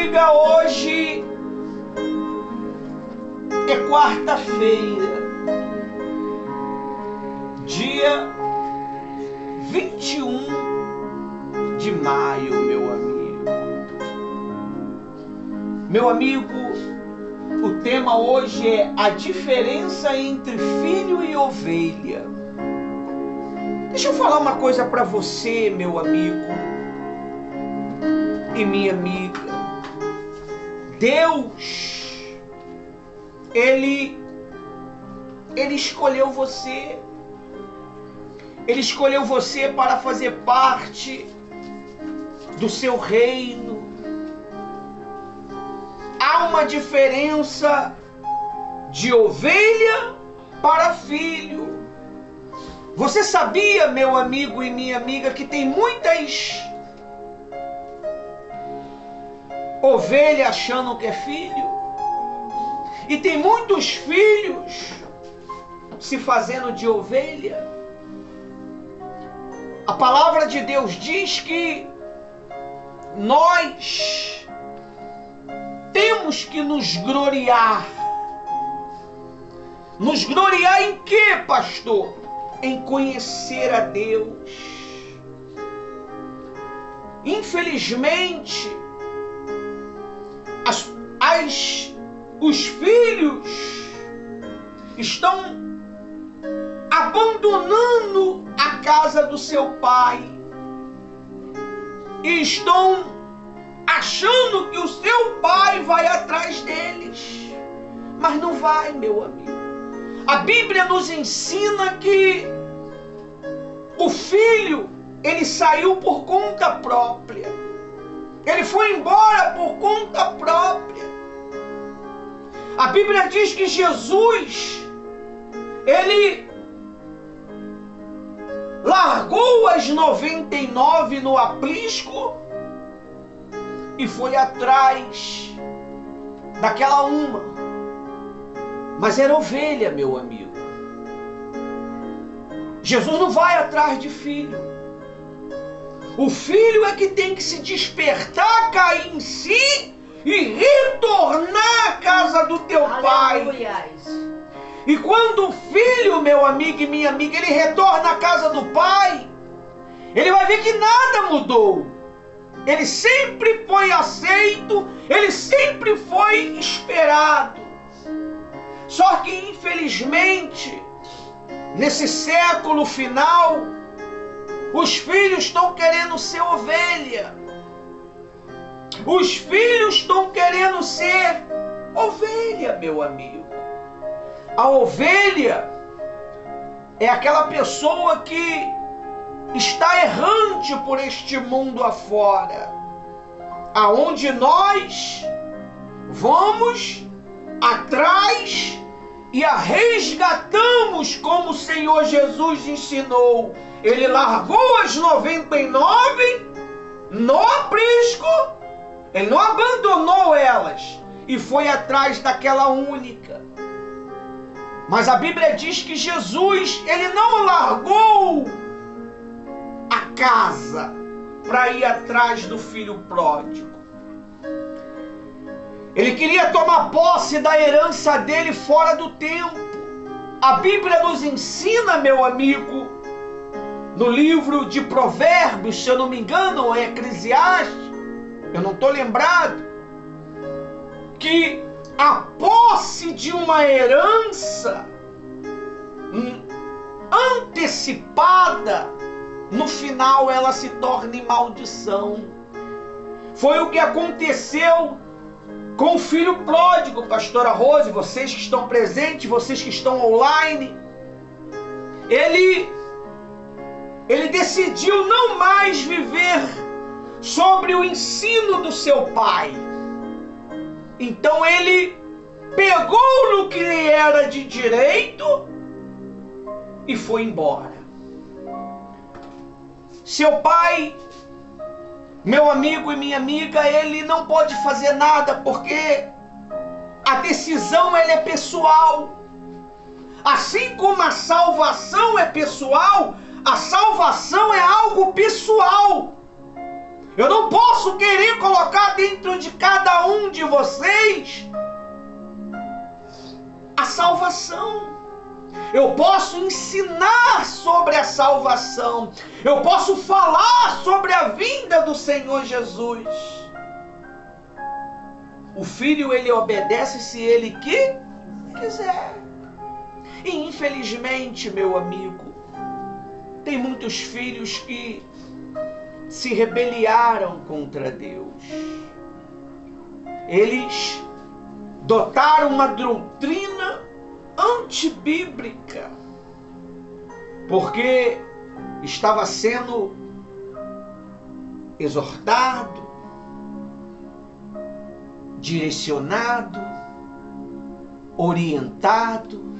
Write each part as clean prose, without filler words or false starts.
amiga, hoje é quarta-feira, dia 21 de maio, meu amigo. Meu amigo, o tema hoje é a diferença entre filho e ovelha. Deixa eu falar uma coisa para você, meu amigo e minha amiga. Deus, Ele escolheu você. Ele escolheu você para fazer parte do seu reino. Há uma diferença de ovelha para filho. Você sabia, meu amigo e minha amiga, que tem muitas ovelhas achando que é filho? E tem muitos filhos se fazendo de ovelha? A palavra de Deus diz que nós temos que nos gloriar. Nos gloriar em quê, pastor? Em conhecer a Deus. Infelizmente, os filhos estão abandonando a casa do seu pai e estão achando que o seu pai vai atrás deles, mas não vai, meu amigo. A Bíblia nos ensina que o filho, ele saiu por conta própria. Ele foi embora por conta própria. A Bíblia diz que Jesus, ele largou as 99 no aprisco e foi atrás daquela uma. Mas era ovelha, meu amigo. Jesus não vai atrás de filho. O filho é que tem que se despertar, cair em si e retornar à casa do teu pai. E quando o filho, meu amigo e minha amiga, ele retorna à casa do pai, ele vai ver que nada mudou. Ele sempre foi aceito, ele sempre foi esperado. Só que, infelizmente, nesse século final, os filhos estão querendo ser ovelha. Os filhos estão querendo ser ovelha, meu amigo. A ovelha é aquela pessoa que está errante por este mundo afora, aonde nós vamos atrás e a resgatamos, como o Senhor Jesus ensinou. Ele largou as 99 no aprisco, ele não abandonou elas e foi atrás daquela única. Mas a Bíblia diz que Jesus, ele não largou a casa para ir atrás do filho pródigo. Ele queria tomar posse da herança dele fora do tempo. A Bíblia nos ensina, meu amigo, no livro de Provérbios, se eu não me engano, ou é Eclesiastes, eu não estou lembrado, que a posse de uma herança antecipada, no final ela se torna em maldição. Foi o que aconteceu com o filho pródigo, pastora Rose, vocês que estão presentes, vocês que estão online. Ele decidiu não mais viver sobre o ensino do seu pai. Então ele pegou no que lhe era de direito e foi embora. Seu pai, meu amigo e minha amiga, ele não pode fazer nada porque a decisão ela é pessoal. Assim como a salvação é pessoal, a salvação é algo pessoal. Eu não posso querer colocar dentro de cada um de vocês a salvação. Eu posso ensinar sobre a salvação. Eu posso falar sobre a vinda do Senhor Jesus. O filho, ele obedece se ele quiser. E infelizmente, meu amigo, tem muitos filhos que se rebelaram contra Deus. Eles dotaram uma doutrina antibíblica, porque estava sendo exortado, direcionado, orientado,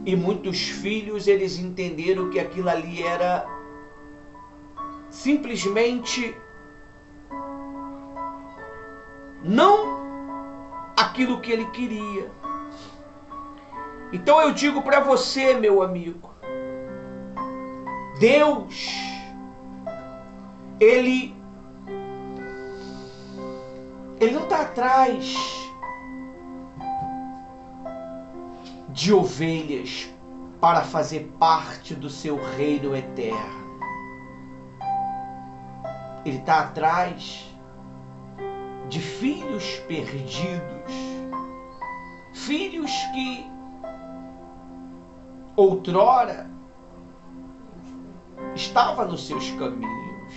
e muitos filhos, eles entenderam que aquilo ali era simplesmente não aquilo que ele queria. Então eu digo para você, meu amigo, Deus, Ele não está atrás de ovelhas para fazer parte do seu reino eterno. Ele está atrás de filhos perdidos, filhos que outrora estava nos seus caminhos,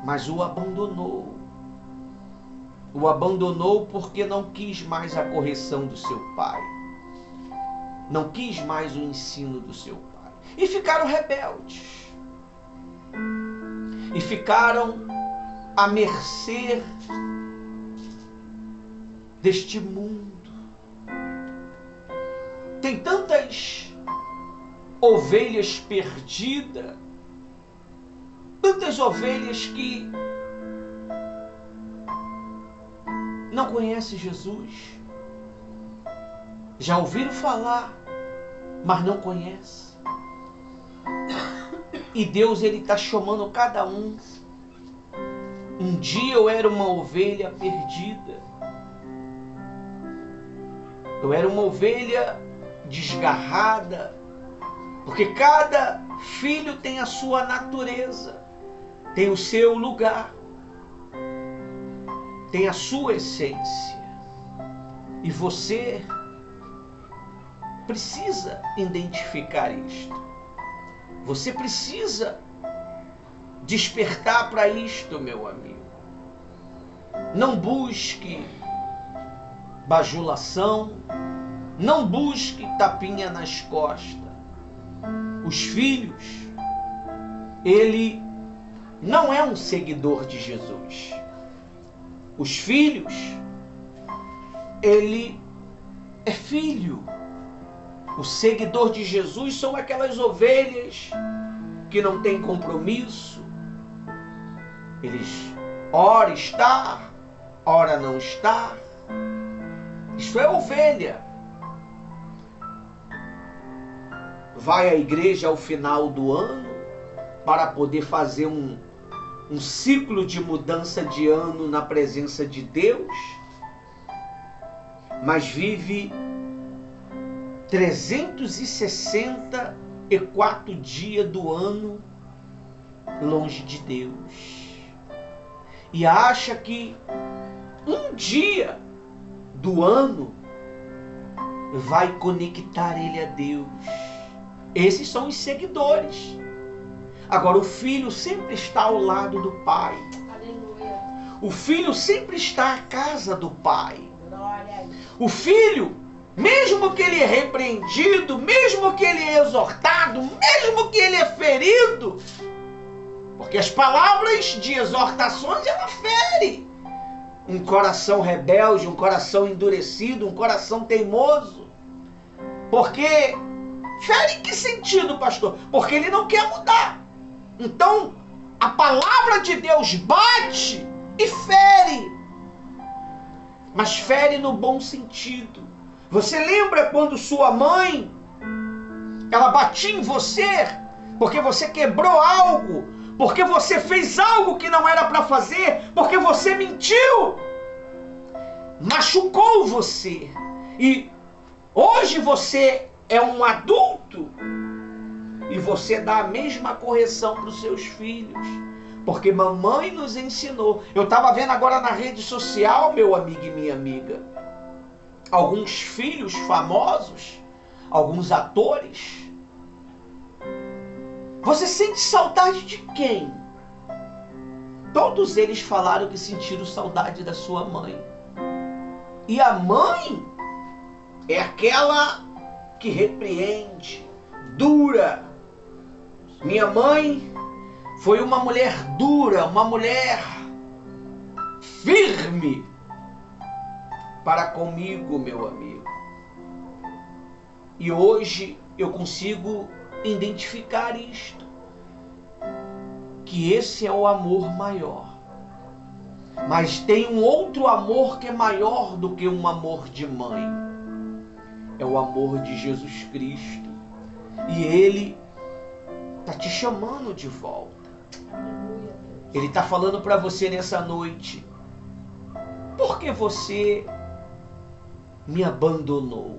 mas o abandonou. O abandonou porque não quis mais a correção do seu pai. Não quis mais o ensino do seu pai. E ficaram rebeldes. E ficaram à mercê deste mundo. Tem tantas ovelhas perdidas, tantas ovelhas que não conhecem Jesus. Já ouviram falar, mas não conhecem. E Deus, Ele está chamando cada um. Um dia eu era uma ovelha perdida. Eu era uma ovelha desgarrada, porque cada filho tem a sua natureza, tem o seu lugar, tem a sua essência. E você precisa identificar isto. Você precisa despertar para isto, meu amigo. Não busque bajulação, não busque tapinha nas costas. Os filhos, ele não é um seguidor de Jesus. Os filhos, ele é filho. O seguidor de Jesus são aquelas ovelhas que não têm compromisso. Eles ora está, ora não está. Isso é ovelha. Vai à igreja ao final do ano para poder fazer um ciclo de mudança de ano na presença de Deus, mas vive 364 dias do ano longe de Deus. E acha que um dia do ano vai conectar ele a Deus. Esses são os seguidores. Agora, o filho sempre está ao lado do pai. Aleluia. O filho sempre está à casa do pai. Glória. O filho, mesmo que ele é repreendido, mesmo que ele é exortado, mesmo que ele é ferido, porque as palavras de exortações, ela fere um coração rebelde, um coração endurecido, um coração teimoso. Porque fere em que sentido, pastor? Porque ele não quer mudar. Então, a palavra de Deus bate e fere. Mas fere no bom sentido. Você lembra quando sua mãe, ela batia em você porque você quebrou algo, porque você fez algo que não era para fazer, porque você mentiu, machucou você. E hoje você é um adulto e você dá a mesma correção para os seus filhos, porque mamãe nos ensinou. Eu estava vendo agora na rede social, meu amigo e minha amiga, alguns filhos famosos, alguns atores. Você sente saudade de quem? Todos eles falaram que sentiram saudade da sua mãe. E a mãe é aquela que repreende, dura. Minha mãe foi uma mulher dura, uma mulher firme para comigo, meu amigo. E hoje eu consigo identificar isto, que esse é o amor maior. Mas tem um outro amor que é maior do que um amor de mãe. É o amor de Jesus Cristo. E Ele está te chamando de volta. Ele está falando para você nessa noite: por que você me abandonou?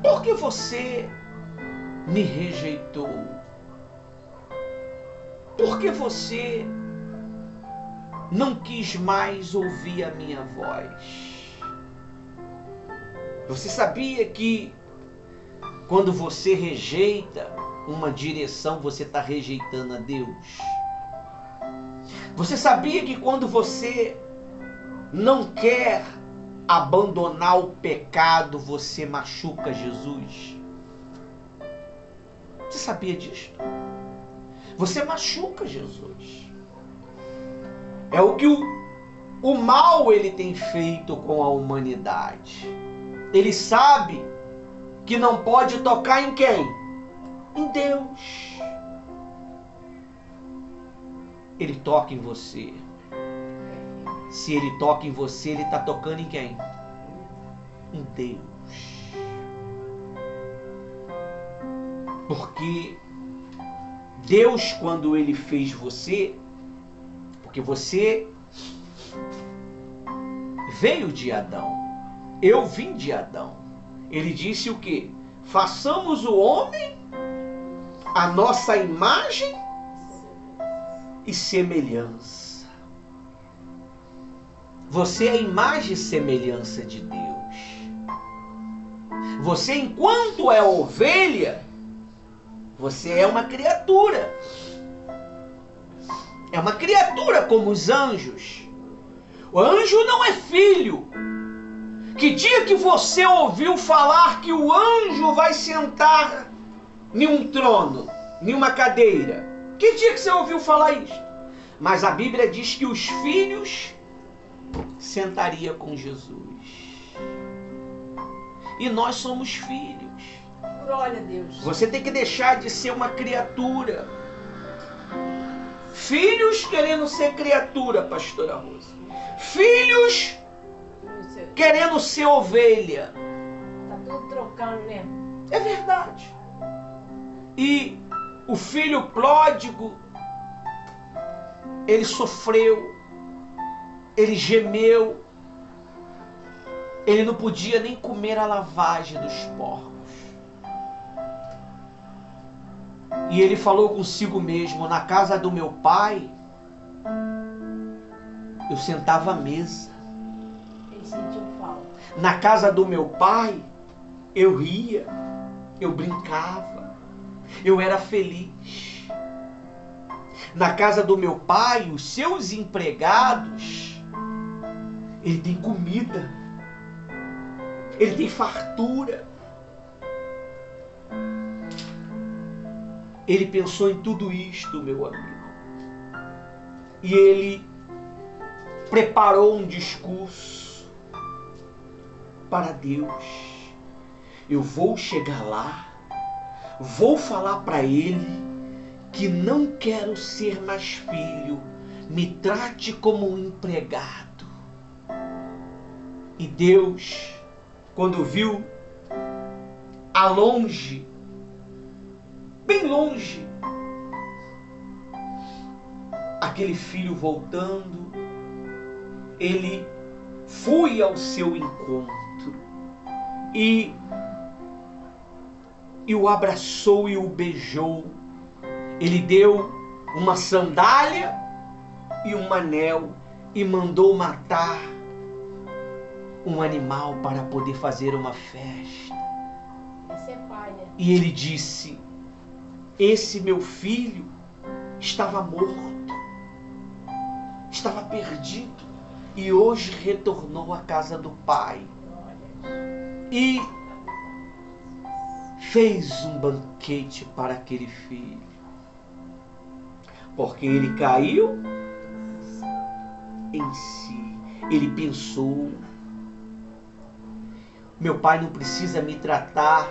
Por que você me rejeitou? Por que você não quis mais ouvir a minha voz? Você sabia que quando você rejeita uma direção, você está rejeitando a Deus? Você sabia que quando você não quer abandonar o pecado, você machuca Jesus? Você sabia disso? Você machuca Jesus. É o que o mal ele tem feito com a humanidade. Ele sabe que não pode tocar em quem? Em Deus. Ele toca em você. Se ele toca em você, ele está tocando em quem? Em Deus. Porque Deus, quando ele fez você, porque você veio de Adão, eu vim de Adão. Ele disse o quê? Façamos o homem a nossa imagem e semelhança. Você é a imagem e semelhança de Deus. Você, enquanto é ovelha, você é uma criatura. É uma criatura como os anjos. O anjo não é filho. Que dia que você ouviu falar que o anjo vai sentar em um trono, em uma cadeira? Que dia que você ouviu falar isso? Mas a Bíblia diz que os filhos sentaria com Jesus. E nós somos filhos. Glória a Deus. Você tem que deixar de ser uma criatura. Filhos querendo ser criatura, pastora Rosa. Filhos querendo ser ovelha. Tá tudo trocando, né? É verdade. E o filho pródigo, ele sofreu, ele gemeu, ele não podia nem comer a lavagem dos porcos. E ele falou consigo mesmo: na casa do meu pai, eu sentava à mesa. Ele sentiu falta. Na casa do meu pai, eu ria, eu brincava, eu era feliz. Na casa do meu pai, os seus empregados, ele tem comida, ele tem fartura. Ele pensou em tudo isto, meu amigo. E ele preparou um discurso para Deus. Eu vou chegar lá, vou falar para ele que não quero ser mais filho, me trate como um empregado. E Deus, quando viu a longe, bem longe, aquele filho voltando, ele foi ao seu encontro e o abraçou e o beijou. Ele deu uma sandália e um anel e mandou matar um animal para poder fazer uma festa. Esse é pai, né? E ele disse: esse meu filho estava morto, estava perdido e hoje retornou à casa do pai e fez um banquete para aquele filho, porque ele caiu em si. Ele pensou: meu pai não precisa me tratar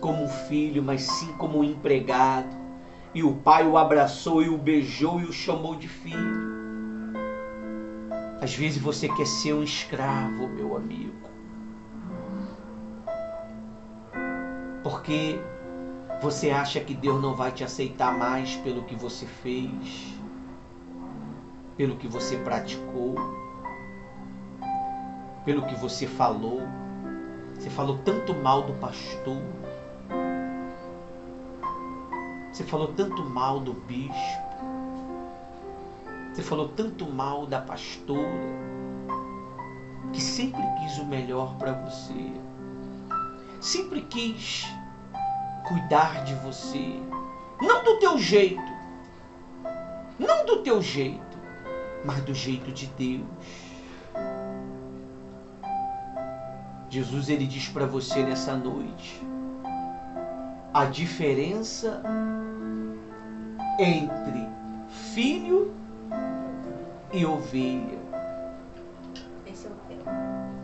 como um filho, mas sim como um empregado. E o pai o abraçou e o beijou e o chamou de filho. Às vezes você quer ser um escravo, meu amigo, porque você acha que Deus não vai te aceitar mais pelo que você fez, pelo que você praticou, pelo que você falou. Você falou tanto mal do pastor, você falou tanto mal do bispo, você falou tanto mal da pastora, que sempre quis o melhor para você, sempre quis cuidar de você, não do teu jeito, mas do jeito de Deus. Jesus, ele diz para você nessa noite a diferença entre filho e ovelha. Esse é o teu.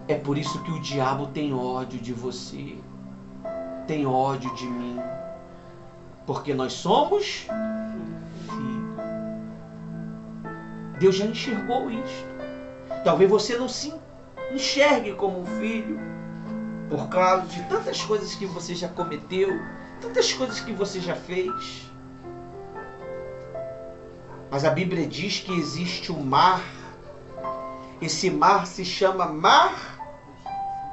É por isso que o diabo tem ódio de você, tem ódio de mim, porque nós somos filhos. Deus já enxergou isso. Talvez você não se enxergue como um filho, por causa de tantas coisas que você já cometeu, tantas coisas que você já fez. Mas a Bíblia diz que existe um mar. Esse mar se chama mar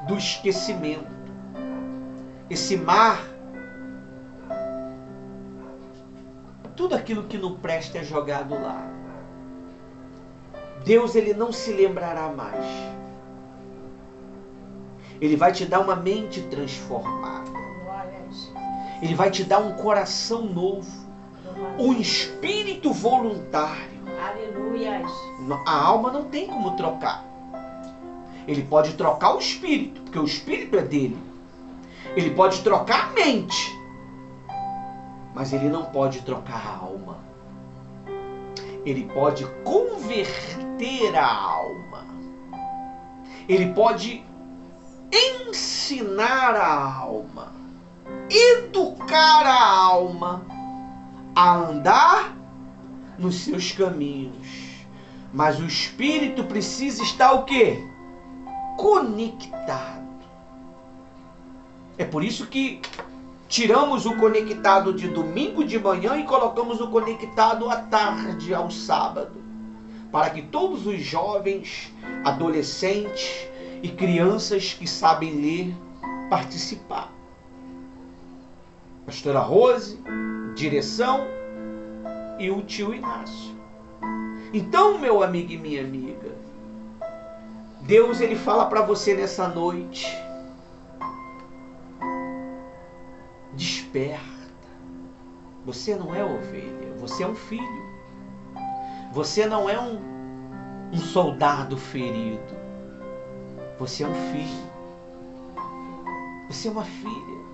do esquecimento. Esse mar, tudo aquilo que não presta é jogado lá. Deus, ele não se lembrará mais. Ele vai te dar uma mente transformada. Ele vai te dar um coração novo, um espírito voluntário. Aleluia. A alma não tem como trocar. Ele pode trocar o espírito, porque o espírito é dele. Ele pode trocar a mente, mas ele não pode trocar a alma. Ele pode converter a alma. Ele pode ensinar a alma, educar a alma a andar nos seus caminhos. Mas o espírito precisa estar o quê? Conectado. É por isso que tiramos o conectado de domingo de manhã e colocamos o conectado à tarde, ao sábado, para que todos os jovens, adolescentes e crianças que sabem ler participar. Pastora Rose, direção, e o tio Inácio. Então, meu amigo e minha amiga, Deus, ele fala para você nessa noite: desperta. Você não é ovelha, você é um filho. Você não é um soldado ferido. Você é um filho. Você é uma filha.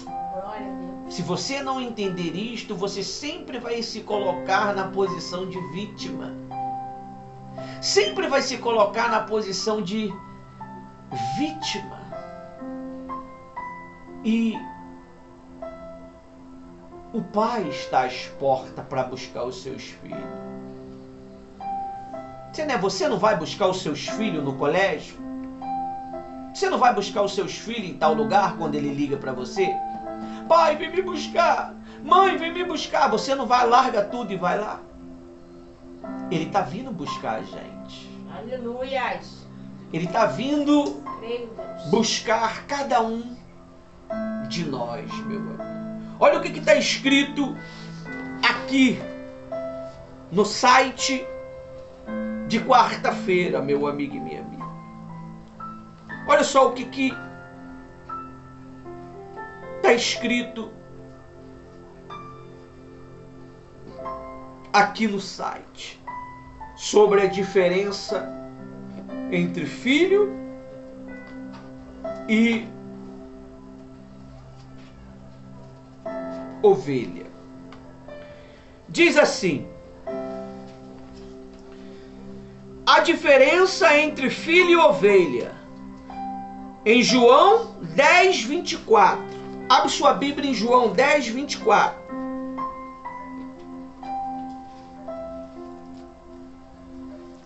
Glória a Deus. Se você não entender isto, você sempre vai se colocar na posição de vítima. Sempre vai se colocar na posição de vítima. E o pai está às portas para buscar os seus filhos. Você não vai buscar os seus filhos no colégio? Você não vai buscar os seus filhos em tal lugar quando ele liga para você? Pai, vem me buscar. Mãe, vem me buscar. Você não vai, larga tudo e vai lá? Ele está vindo buscar a gente. Aleluia. Ele está vindo Creio, Deus. buscar cada um de nós, meu amigo. Olha o que está escrito aqui no site de quarta-feira, meu amigo e minha amiga. Olha só o que está escrito aqui no site sobre a diferença entre filho e ovelha. Diz assim: a diferença entre filho e ovelha, em João 10, 24. Abre sua Bíblia em João 10, 24.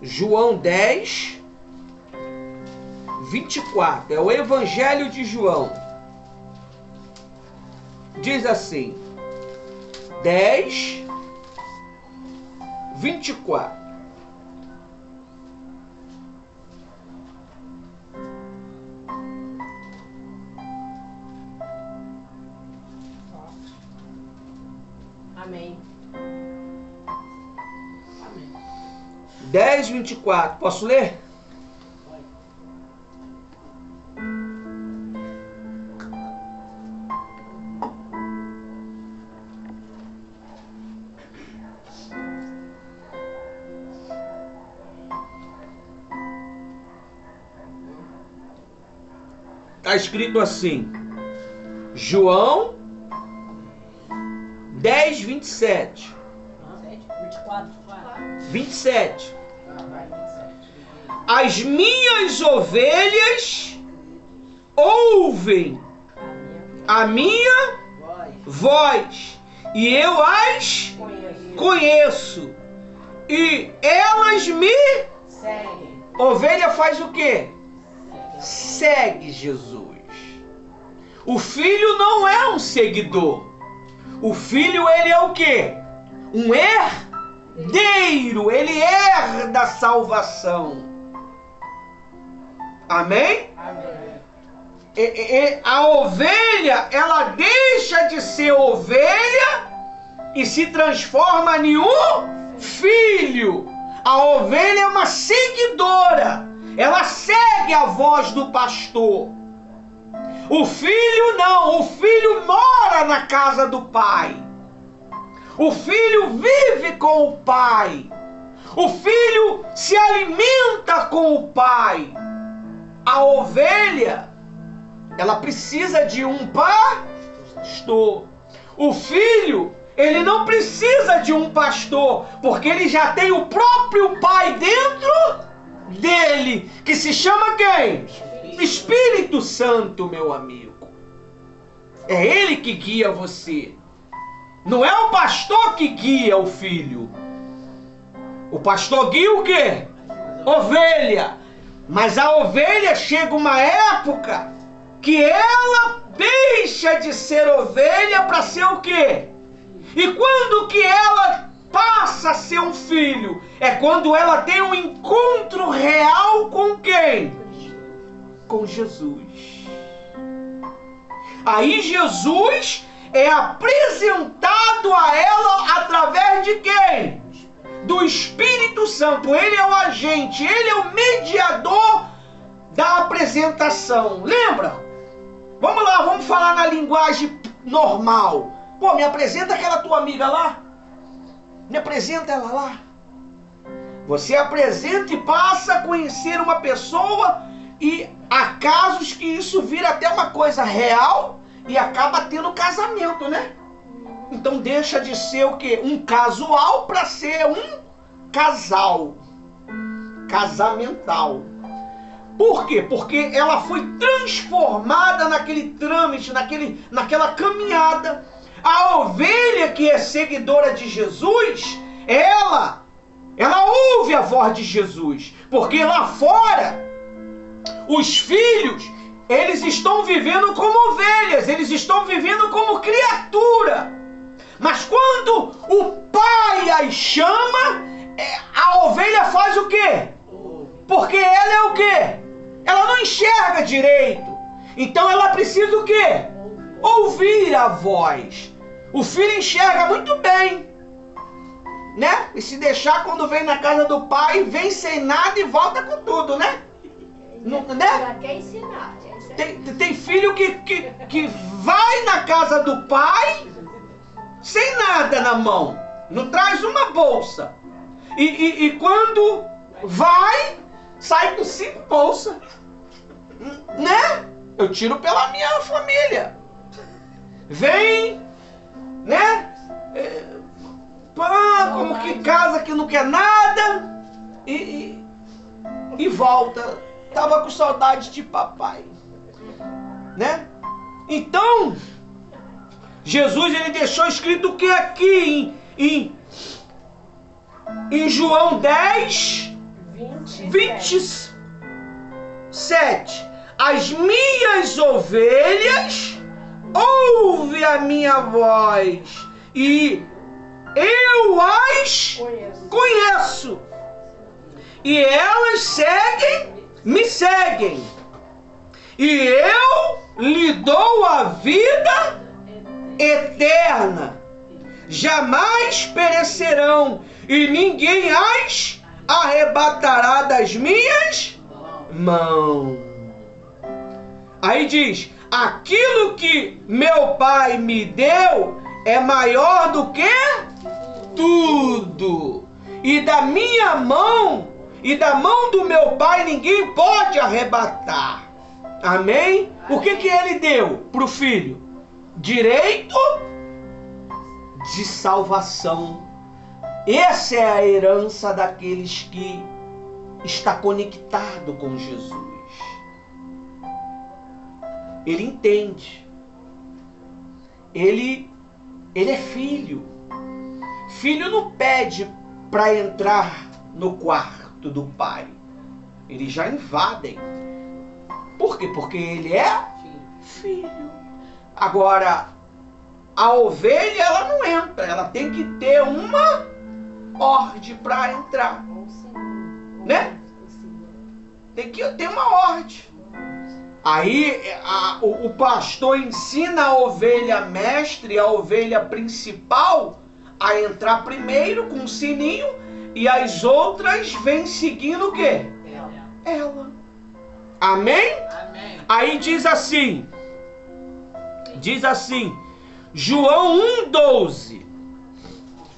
João 10, 24. É o Evangelho de João. Diz assim: 10, 24. Amém. Amém. 10, 24. Posso ler? Está escrito assim, João 10, 27. 27. As minhas ovelhas ouvem a minha voz, e eu as conheço, e elas me Segue. Ovelha faz o quê? Segue Jesus. O filho não é um seguidor. O filho, ele é o quê? Um herdeiro. Ele herda a salvação. Amém? Amém. A ovelha, ela deixa de ser ovelha e se transforma em um filho. A ovelha é uma seguidora. Ela segue a voz do pastor. O filho não. O filho mora na casa do pai. O filho vive com o pai. O filho se alimenta com o pai. A ovelha, ela precisa de um pastor. O filho, ele não precisa de um pastor, porque ele já tem o próprio pai dentro dele, que se chama quem? Espírito Santo, meu amigo. É ele que guia você. Não é o pastor que guia o filho. O pastor guia o quê? Ovelha. Mas a ovelha chega uma época que ela deixa de ser ovelha para ser o quê? E quando que ela passa a ser um filho? É quando ela tem um encontro real com quem? Com Jesus. Aí Jesus é apresentado a ela através de quem? Do Espírito Santo. Ele é o agente, ele é o mediador da apresentação. Lembra? Vamos lá, vamos falar na linguagem normal. Pô, me apresenta aquela tua amiga lá. Me apresenta ela lá. Você apresenta e passa a conhecer uma pessoa, e há casos que isso vira até uma coisa real e acaba tendo casamento, né? Então deixa de ser o quê? Um casual para ser um casal. Casamental. Por quê? Porque ela foi transformada naquele trâmite, naquela caminhada. A ovelha que é seguidora de Jesus, ela ouve a voz de Jesus. Porque lá fora, os filhos, eles estão vivendo como ovelhas, eles estão vivendo como criatura. Mas quando o pai as chama, a ovelha faz o quê? Porque ela é o quê? Ela não enxerga direito. Então ela precisa o quê? Ouvir a voz. O filho enxerga muito bem, né? E se deixar, quando vem na casa do pai, vem sem nada e volta com tudo, né? Não, né? Já quer ensinar. Tem filho que vai na casa do pai sem nada na mão. Não traz uma bolsa. E quando vai, sai com 5 bolsas. Né? Eu tiro pela minha família. Vem, né? Pá, como que casa que não quer nada. E volta. Tava com saudade de papai. Né? Então, Jesus, ele deixou escrito o que aqui em João 10, 27. As minhas ovelhas ouvem a minha voz e eu as conheço. E elas me seguem. E eu lhe dou a vida eterna. Jamais perecerão e ninguém as arrebatará das minhas mãos. Aí diz: aquilo que meu Pai me deu é maior do que tudo. E da minha mão e da mão do meu Pai ninguém pode arrebatar. Amém? O que ele deu para o filho? Direito de salvação. Essa é a herança daqueles que está conectado com Jesus. Ele entende. Ele é filho. Filho não pede para entrar no quarto do pai. Eles já invadem. Por quê? Porque ele é filho. Agora, a ovelha, ela não entra. Ela tem que ter uma ordem para entrar. Né? Tem que ter uma ordem. Aí o pastor ensina a ovelha mestre, a ovelha principal, a entrar primeiro com o sininho, e as outras vêm seguindo o quê? Ela. Amém? Amém. Aí diz assim, João 1,12.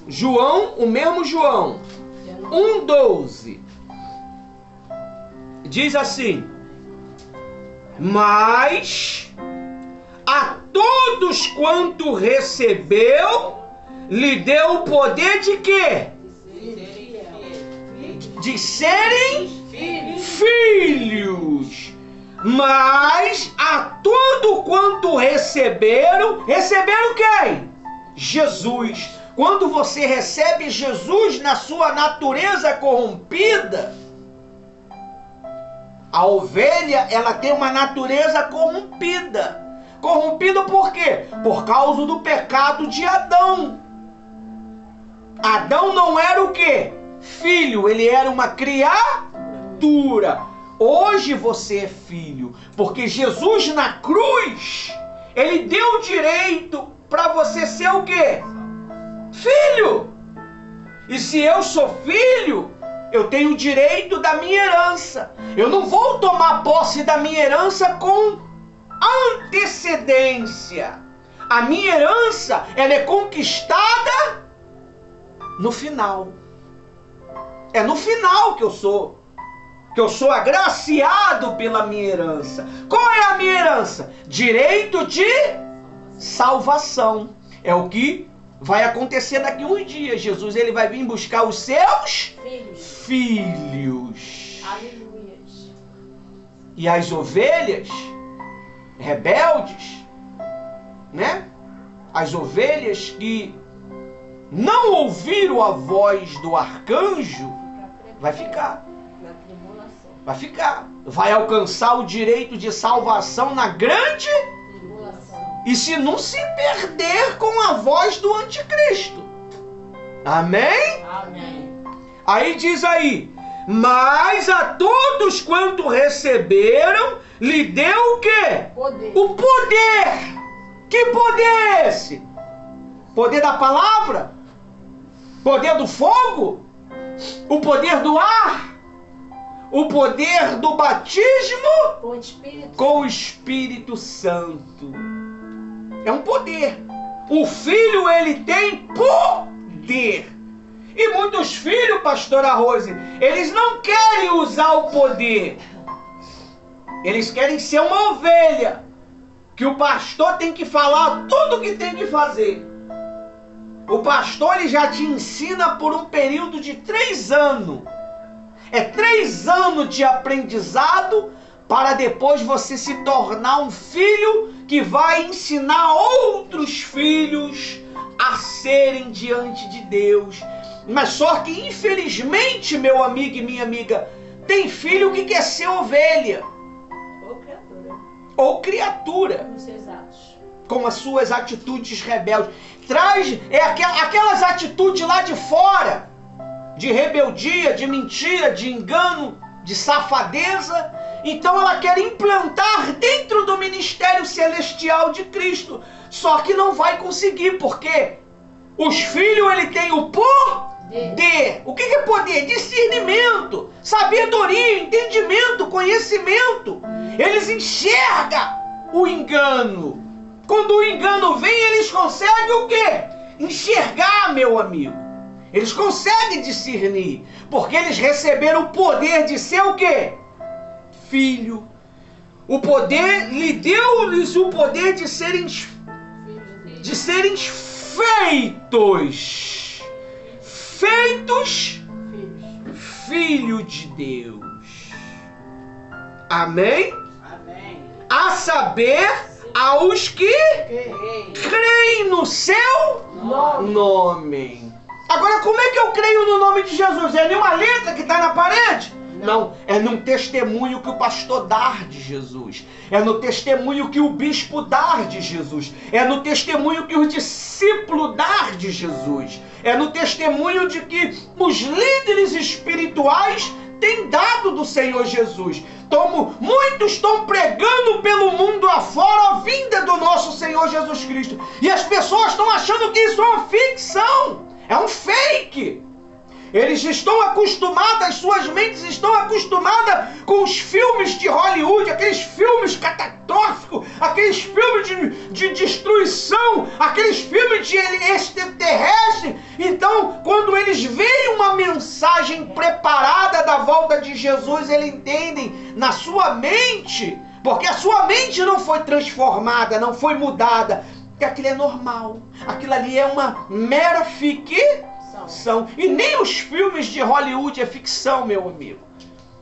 João, o mesmo João, 1,12. Diz assim: mas a todos quanto recebeu, lhe deu o poder de quê? De serem filhos. Mas a tudo quanto receberam quem? Jesus. Quando você recebe Jesus na sua natureza corrompida, a ovelha, ela tem uma natureza corrompida. Corrompida por quê? Por causa do pecado de Adão. Adão não era o quê? Filho, ele era uma criatura. Hoje você é filho, porque Jesus na cruz, ele deu direito para você ser o quê? Filho. E se eu sou filho, eu tenho o direito da minha herança. Eu não vou tomar posse da minha herança com antecedência. A minha herança, ela é conquistada no final. É no final que eu sou agraciado pela minha herança. Qual é a minha herança? Direito de salvação. É o que vai acontecer daqui a uns dias. Jesus, ele vai vir buscar os seus filhos. Aleluia. E as ovelhas rebeldes, né? As ovelhas que não ouviram a voz do arcanjo, vai ficar. Vai ficar. Vai alcançar o direito de salvação na grande tribulação. E se não se perder com a voz do anticristo. Amém? Amém. Aí diz aí, mas a todos quanto receberam, lhe deu o quê? Poder. O poder. Que poder é esse? Poder da palavra? Poder do fogo? O poder do ar? O poder do batismo? Com o Espírito. Com o Espírito Santo. É um poder. O filho, ele tem poder. E muitos filhos, pastora Rose, eles não querem usar o poder. Eles querem ser uma ovelha, que o pastor tem que falar tudo o que tem que fazer. O pastor, ele já te ensina por um período de 3 anos. É 3 anos de aprendizado para depois você se tornar um filho que vai ensinar outros filhos a serem diante de Deus. Mas só que, infelizmente, meu amigo e minha amiga, tem filho que quer ser ovelha. Ou criatura. Ou criatura. Com seus atos. Com as suas atitudes rebeldes. Traz aquelas atitudes lá de fora. De rebeldia, de mentira, de engano, de safadeza. Então ela quer implantar dentro do ministério celestial de Cristo. Só que não vai conseguir, porque os filhos, ele tem o poder. O que é poder? Discernimento, sabedoria, entendimento, conhecimento. Eles enxergam o engano. Quando o engano vem, eles conseguem o quê? Enxergar, meu amigo. Eles conseguem discernir, porque eles receberam o poder de ser o quê? Filho. O poder, lhe deu-lhes o poder de serem feitos filho de Deus. Amém? Amém. A saber, aos que creem no seu nome. Agora, como é que eu creio no nome de Jesus? É nenhuma letra que está na parede? Não, é num testemunho que o pastor dá de Jesus. É no testemunho que o bispo dá de Jesus. É no testemunho que o discípulo dá de Jesus. É no testemunho de que os líderes espirituais têm dado do Senhor Jesus. Muitos estão pregando pelo mundo afora a vinda do nosso Senhor Jesus Cristo. E as pessoas estão achando que isso é uma ficção. É um fake. Eles estão acostumados, as suas mentes estão acostumadas com os filmes de Hollywood, aqueles filmes catastróficos, aqueles filmes de destruição, aqueles filmes de extraterrestre. Então, quando eles veem uma mensagem preparada da volta de Jesus, eles entendem na sua mente, porque a sua mente não foi transformada, não foi mudada, que aquilo é normal, aquilo ali é uma mera ficção. E nem os filmes de Hollywood é ficção, meu amigo.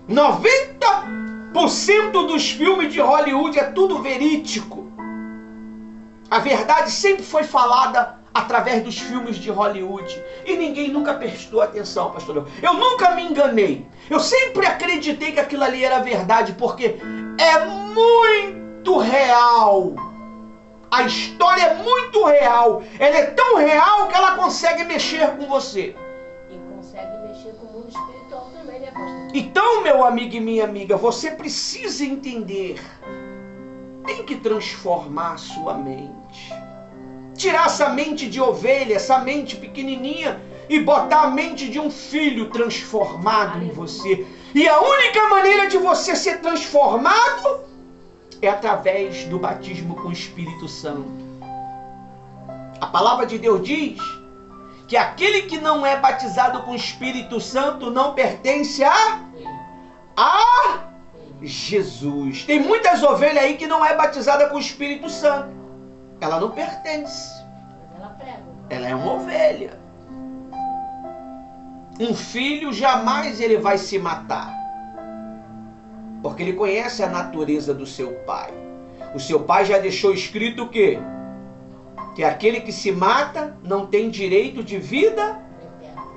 90% dos filmes de Hollywood é tudo verídico. A verdade sempre foi falada através dos filmes de Hollywood. E ninguém nunca prestou atenção, pastor. Eu nunca me enganei. Eu sempre acreditei que aquilo ali era verdade, porque é muito real. A história é muito real. Ela é tão real que ela consegue mexer com você. E consegue mexer com o mundo espiritual também, né, pastor? Então, meu amigo e minha amiga, você precisa entender. Tem que transformar a sua mente. Tirar essa mente de ovelha, essa mente pequenininha, e botar a mente de um filho transformado em você. E a única maneira de você ser transformado é através do batismo com o Espírito Santo. A palavra de Deus diz que aquele que não é batizado com o Espírito Santo não pertence a Jesus. Tem muitas ovelhas aí que não é batizada com o Espírito Santo. Ela não pertence. Mas ela prega. Ela é uma ovelha. Um filho jamais ele vai se matar, porque ele conhece a natureza do seu pai. O seu pai já deixou escrito o quê? Que aquele que se mata não tem direito de vida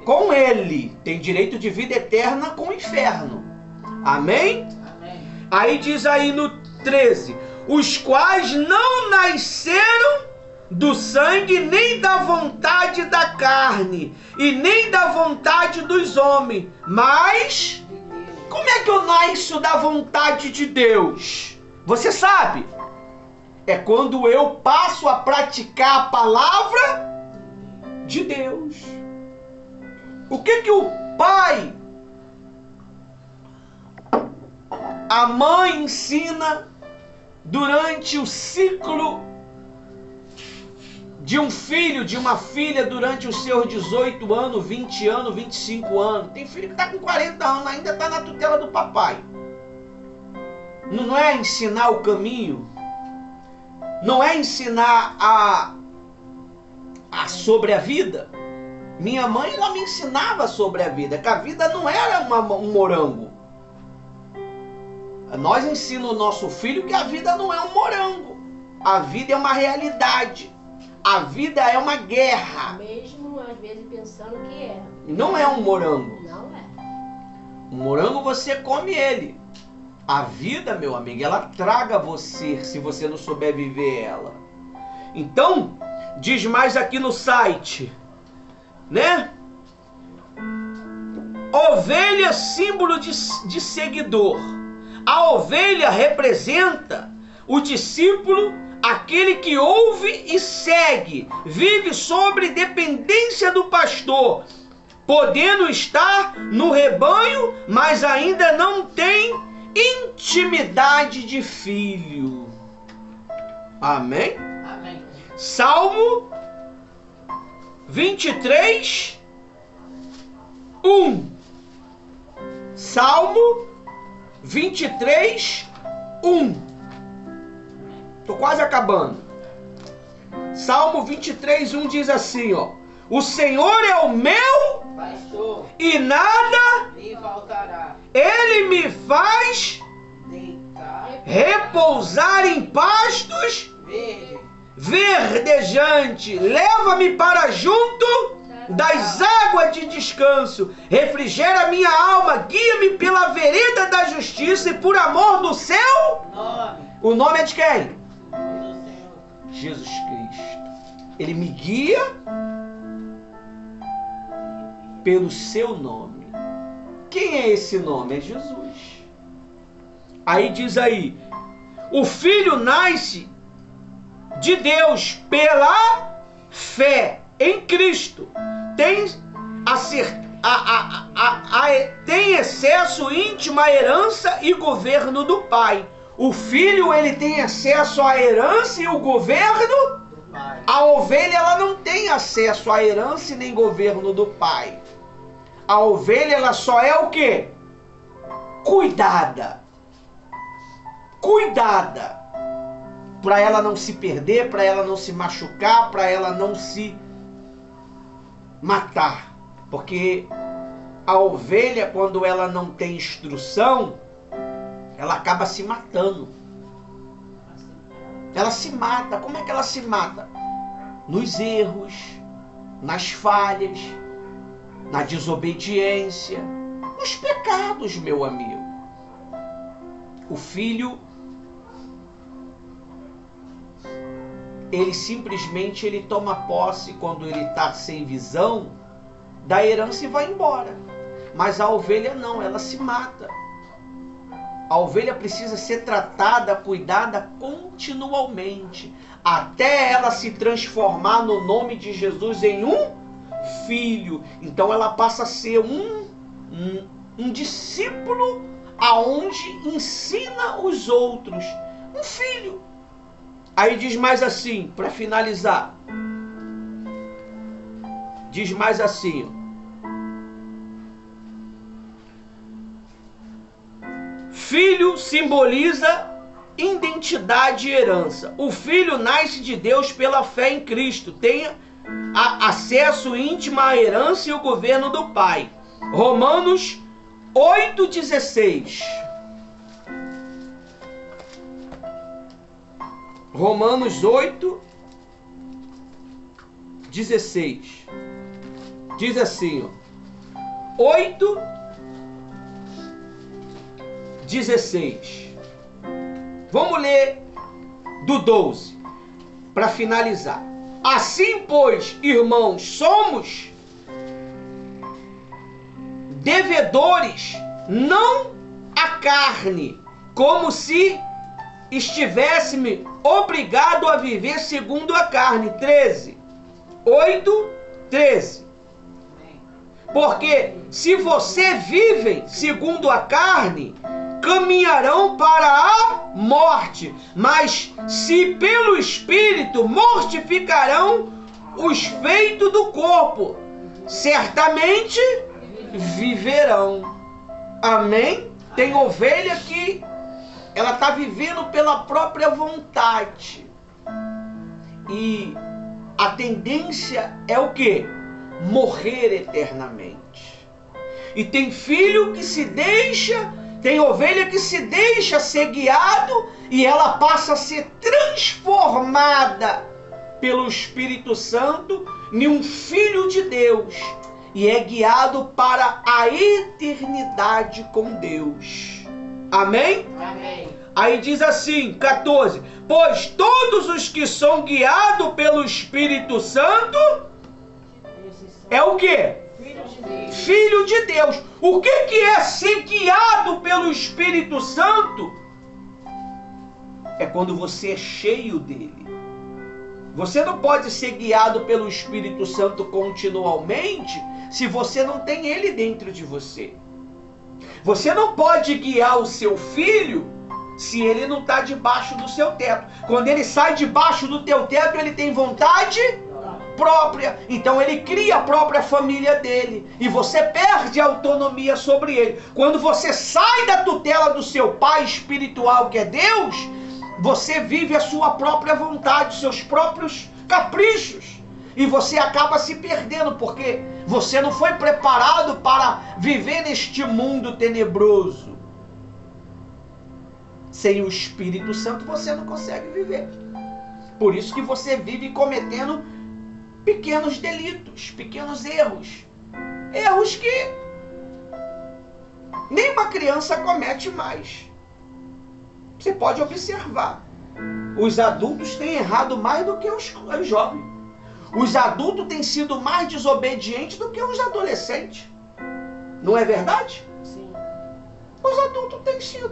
com ele. Tem direito de vida eterna com o inferno. Amém? Amém. Aí diz aí no 13. Os quais não nasceram do sangue, nem da vontade da carne, e nem da vontade dos homens. Mas, como é que eu nasço da vontade de Deus? Você sabe? É quando eu passo a praticar a palavra de Deus. O que o pai, a mãe ensina durante o ciclo de um filho, de uma filha, durante os seus 18 anos, 20 anos, 25 anos? Tem filho que está com 40 anos, ainda está na tutela do papai. Não é ensinar o caminho, não é ensinar sobre a vida. Minha mãe, ela me ensinava sobre a vida, que a vida não era um morango. Nós ensinamos o nosso filho que a vida não é um morango. A vida é uma realidade. A vida é uma guerra. Mesmo às vezes pensando que é. Não é um morango. Não é. Um morango você come ele. A vida, meu amigo, ela traga você, se você não souber viver ela. Então, diz mais aqui no site, né? Ovelha, símbolo de seguidor. A ovelha representa o discípulo, aquele que ouve e segue, vive sobre dependência do pastor, podendo estar no rebanho, mas ainda não tem intimidade de filho. Amém? Amém. Salmo 23, 1. Salmo 23, 1. Tô quase acabando. Salmo 23, 1 diz assim, ó: o Senhor é o meu Pastor, e nada me faltará. Ele me faz Deitar repousar em pastos verde. verdejante, leva-me para junto das águas de descanso, refrigera minha alma, guia-me pela vereda da justiça, e por amor do seu... Nome O nome é de quem? do Senhor. Jesus Cristo. Ele me guia pelo seu nome. Quem é esse nome? É Jesus. Aí diz aí: o filho nasce de Deus pela fé em Cristo. Tem acesso íntimo à herança e governo do Pai. O filho, ele tem acesso à herança e o governo. Do Pai. A ovelha, ela não tem acesso à herança e nem governo do Pai. A ovelha, ela só é o quê? Cuidada. Cuidada. Para ela não se perder, para ela não se machucar, para ela não se matar. Porque a ovelha, quando ela não tem instrução, ela acaba se matando. Ela se mata. Como é que ela se mata? Nos erros, nas falhas, na desobediência, nos pecados, meu amigo. O filho, ele simplesmente toma posse quando ele está sem visão da herança e vai embora. Mas a ovelha não, ela se mata. A ovelha precisa ser tratada, cuidada continuamente, até ela se transformar no nome de Jesus em um filho. Então ela passa a ser um discípulo aonde ensina os outros. Um filho. Aí diz mais assim, para finalizar. Diz mais assim: filho simboliza identidade e herança. O filho nasce de Deus pela fé em Cristo. Tem acesso íntimo à herança e o governo do Pai. Romanos 8,16. Romanos 8,16. Diz assim, ó, 8,16. Vamos ler do 12 para finalizar. Assim, pois, irmãos, somos devedores, não à carne, como se estivéssemos obrigados a viver segundo a carne. 13. Porque se você vivem segundo a carne, caminharão para a morte, mas se pelo Espírito mortificarão os feitos do corpo, certamente viverão. Amém? Tem ovelha que ela está vivendo pela própria vontade. E a tendência é o quê? Morrer eternamente. E tem filho que se deixa, tem ovelha que se deixa ser guiado e ela passa a ser transformada pelo Espírito Santo em um filho de Deus e é guiado para a eternidade com Deus. Amém? Amém. Aí diz assim, 14: pois todos os que são guiados pelo Espírito Santo é o quê? Filho de Deus. Filho de Deus. O que é ser guiado pelo Espírito Santo? É quando você é cheio dele. Você não pode ser guiado pelo Espírito Santo continuamente se você não tem ele dentro de você. Você não pode guiar o seu filho se ele não está debaixo do seu teto. Quando ele sai debaixo do teu teto, ele tem vontade própria. Então ele cria a própria família dele. E você perde a autonomia sobre ele. Quando você sai da tutela do seu pai espiritual, que é Deus, você vive a sua própria vontade, os seus próprios caprichos. E você acaba se perdendo, porque você não foi preparado para viver neste mundo tenebroso. Sem o Espírito Santo você não consegue viver. Por isso que você vive cometendo pequenos delitos, pequenos erros. Erros que nem uma criança comete mais. Você pode observar. Os adultos têm errado mais do que os jovens. Os adultos têm sido mais desobedientes do que os adolescentes. Não é verdade? Sim. Os adultos têm sido.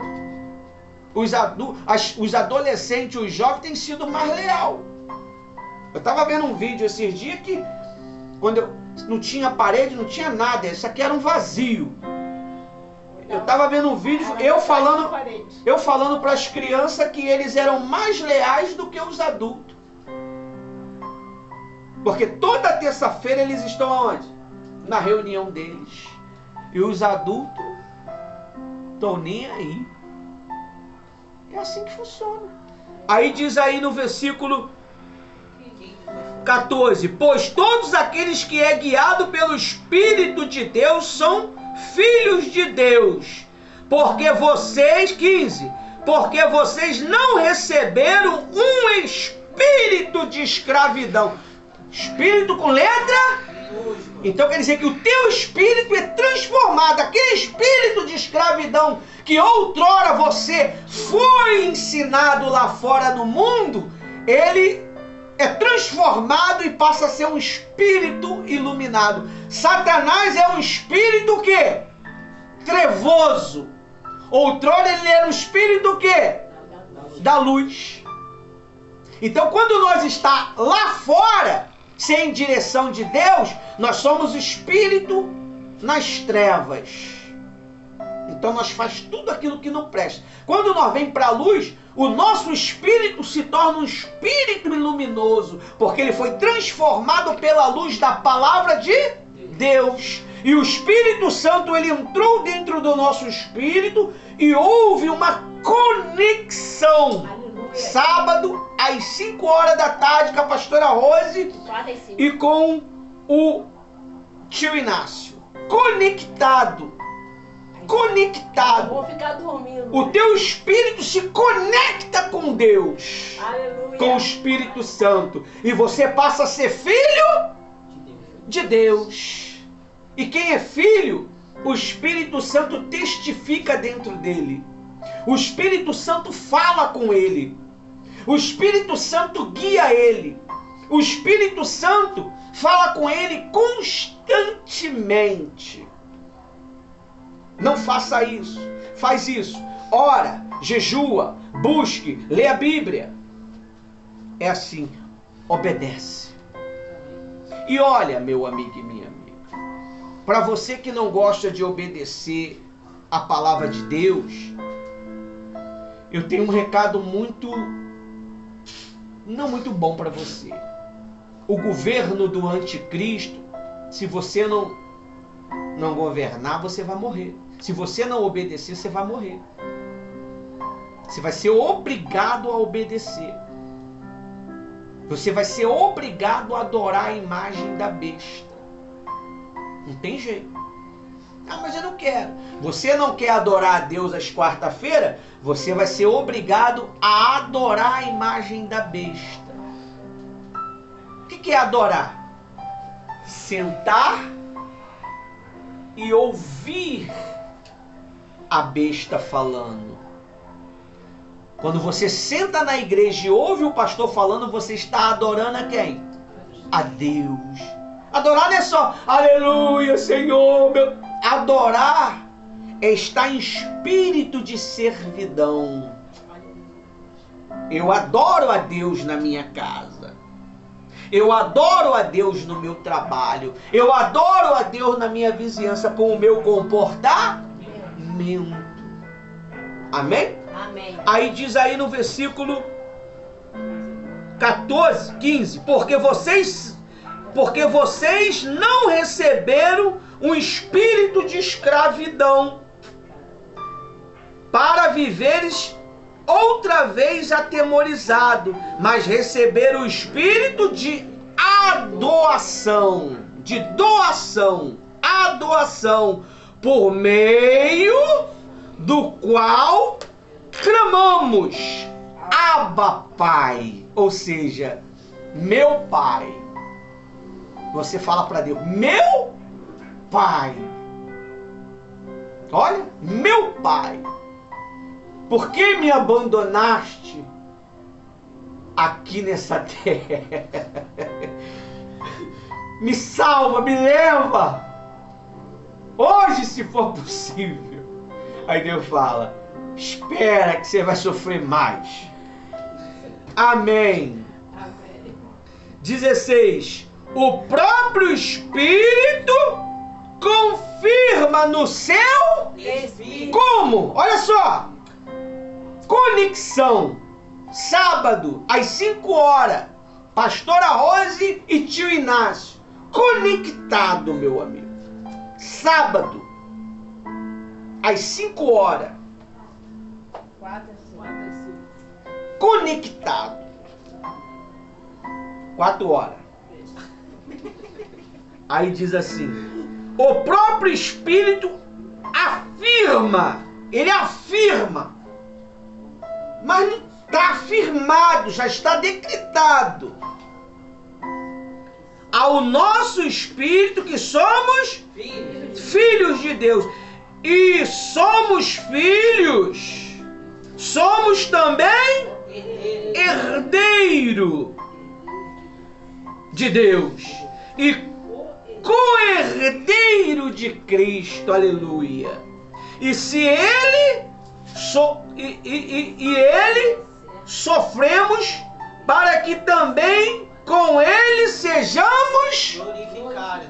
Os adolescentes, os jovens têm sido mais leal. Eu estava vendo um vídeo esses dias que quando eu não tinha parede, não tinha nada. Isso aqui era um vazio. Eu estava vendo um vídeo, eu falando para as crianças que eles eram mais leais do que os adultos. Porque toda terça-feira eles estão aonde? Na reunião deles. E os adultos estão nem aí. É assim que funciona. Aí diz aí no versículo 14: pois todos aqueles que é guiado pelo Espírito de Deus são filhos de Deus. Porque vocês, 15, porque vocês não receberam um espírito de escravidão. Espírito com letra? Então quer dizer que o teu espírito é transformado. Aquele espírito de escravidão que outrora você foi ensinado lá fora no mundo, ele é transformado e passa a ser um espírito iluminado. Satanás é um espírito que? Trevoso. Outrora ele era um espírito que? Da luz. Então quando nós está lá fora, sem direção de Deus, nós somos espírito nas trevas. Então nós faz tudo aquilo que não presta. Quando nós vem para a luz, o nosso espírito se torna um espírito luminoso, porque ele foi transformado pela luz da palavra de Deus. E o Espírito Santo, ele entrou dentro do nosso espírito e houve uma conexão. Sábado, às 5 horas da tarde, com a pastora Rose e com o tio Inácio. Conectado. Vou ficar dormindo. O teu espírito se conecta com Deus. Aleluia. Com o Espírito Santo. E você passa a ser filho de Deus. E quem é filho, o Espírito Santo testifica dentro dele. O Espírito Santo fala com ele. O Espírito Santo guia ele. O Espírito Santo fala com ele constantemente. Não faça isso. Faz isso. Ora, jejua, busque, lê a Bíblia. É assim. Obedece. E olha, meu amigo e minha amiga, para você que não gosta de obedecer a palavra de Deus, eu tenho um recado não muito bom para você. O governo do anticristo, se você não governar, você vai morrer. Se você não obedecer, você vai morrer. Você vai ser obrigado a obedecer. Você vai ser obrigado a adorar a imagem da besta. Não tem jeito. Ah, mas eu não quero. Você não quer adorar a Deus às quarta-feiras? Você vai ser obrigado a adorar a imagem da besta. O que é adorar? Sentar e ouvir a besta falando. Quando você senta na igreja e ouve o pastor falando, você está adorando a quem? A Deus. Adorar não é só aleluia, Senhor, meu... Adorar é estar em espírito de servidão. Eu adoro a Deus na minha casa. Eu adoro a Deus no meu trabalho. Eu adoro a Deus na minha vizinhança com o meu comportamento. Amém? Amém. Aí diz aí no versículo 14, 15. Porque vocês não receberam um espírito de escravidão para viveres outra vez atemorizado, mas receberam o espírito de adoção, adoção, por meio do qual clamamos, Abba Pai, ou seja, meu Pai. Você fala para Deus, meu Pai. Olha, meu Pai. Por que me abandonaste aqui nessa terra? Me salva, me leva. Hoje, se for possível. Aí Deus fala, espera que você vai sofrer mais. Amém. 16. O próprio Espírito confirma no seu Espírito. como? Olha só. Conexão. Sábado, às 5 horas. Pastora Rose e tio Inácio. Conectado, meu amigo. Sábado, às 5 horas. 4 a 5. Conectado. 4 horas. Aí diz assim, o próprio Espírito afirma, ele afirma, mas não está afirmado, já está decretado ao nosso espírito que somos filhos de Deus. E somos filhos, somos também herdeiro de Deus e co-herdeiro de Cristo, aleluia. E se ele ele sofremos para que também com ele sejamos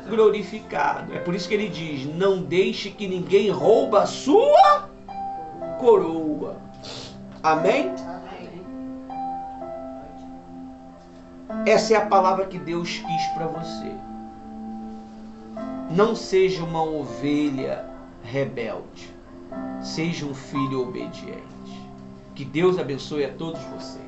glorificados. É por isso que ele diz, não deixe que ninguém rouba a sua coroa. Amém? Essa é a palavra que Deus quis para você. Não seja uma ovelha rebelde. Seja um filho obediente. Que Deus abençoe a todos vocês.